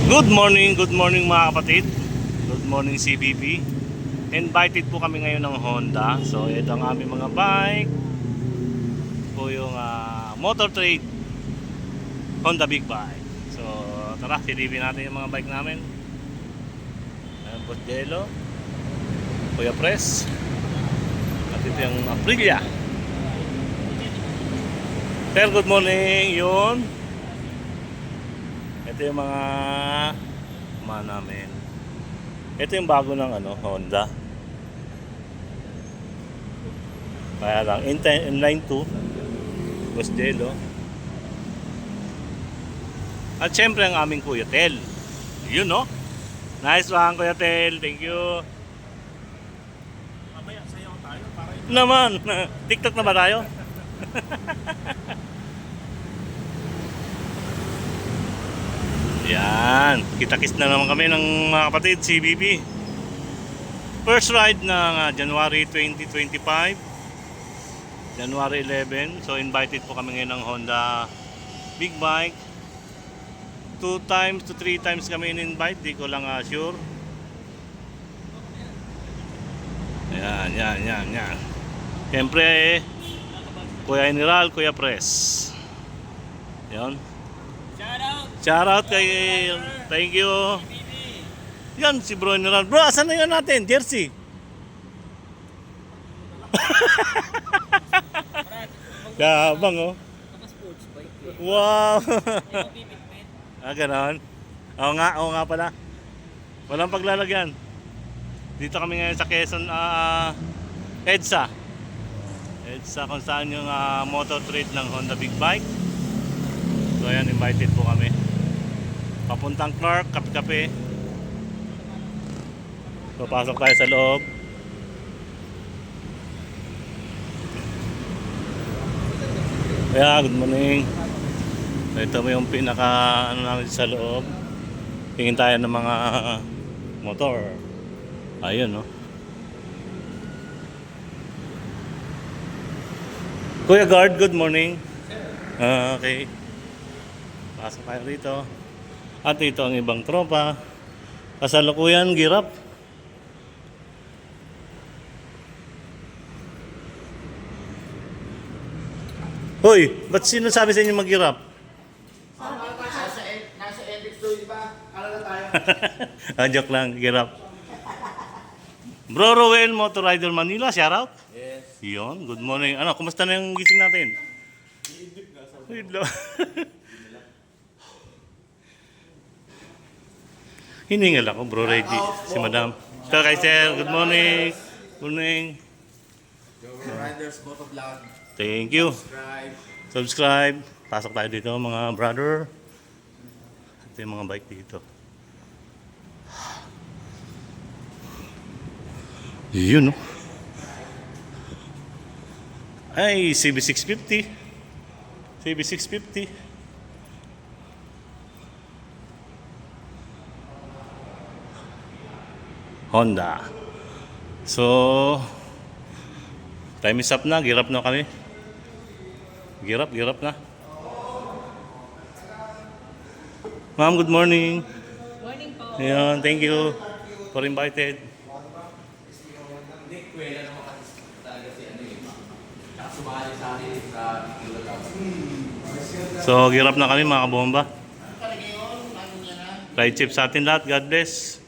Good morning mga kapatid. Good morning CBP. Invited po kami ngayon ng Honda. So ito ang aming mga bike. Po yung Motor Trade Honda Big Bike. So tara, silipin natin yung mga bike namin. Ayan po Jello, Kuya Press, at ito yung Aprilia. Sir, good morning. Yun, ito yung mga namin. Ito yung bago ng Honda. Kaya lang inline 2 Boss Jello. At syempre ang aming Kuya Tel. Yun no. Nice one Kuya Tel. Thank you. Mamaya sayaw tayo para Naman. TikTok na ba tayo? Yan, kita-kits na naman kami ng mga kapatid, CBP. First ride ng January 2025, January 11. So invited po kami ngayon ng Honda Big Bike. 2 times to 3 times kami in-invite, di ko lang sure. Yan. Siyempre, Kuya General, Kuya Press. Yan. Shout out kay, thank you. Yan si Bro General. Bro, asan na yun natin? Jersey. Gabang oh. Wow. Ganon. Oo nga pala. Walang paglalagyan. Dito kami ngayon sa Quezon, EDSA kung saan yung motor trade ng Honda Big Bike. So ayan, invited po kami. Papuntang Clark, kape-kape. So pasok tayo sa loob. Kaya, good morning. So ito mo yung pinaka namin sa loob. Tingin tayo ng mga motor. Ayun no. Kuya Guard, good morning. Okay. Pasok tayo rito. At ito ang ibang tropa. Kasalukuyan, girap. Hoy, ba't sinasabi sa inyo mag-girap? nasa Epic Story ba? Ano na tayo? Joke lang, girap. Bro Roel, Motor Rider Manila, shout out. Yes. Yun, good morning. Kumusta na yung gising natin? Hiningal ako, Bro Reggie, si Madam. So, kay Sir, good morning. Good morning. Riders, Moto Vlog. Thank you. Subscribe. Subscribe. Pasok tayo dito, mga brother. Ito yung mga bike dito. Yun, no? Ay, CB650. CB650. Honda. So, time is up na. Girap na kami. Girap na. Ma'am, good morning. Morning po. Ayan, thank you for invited. Hindi, kwela naman kasi talaga si sumali sa akin sa So, girap na kami mga kabomba. Ride safe sa atin lahat. God bless.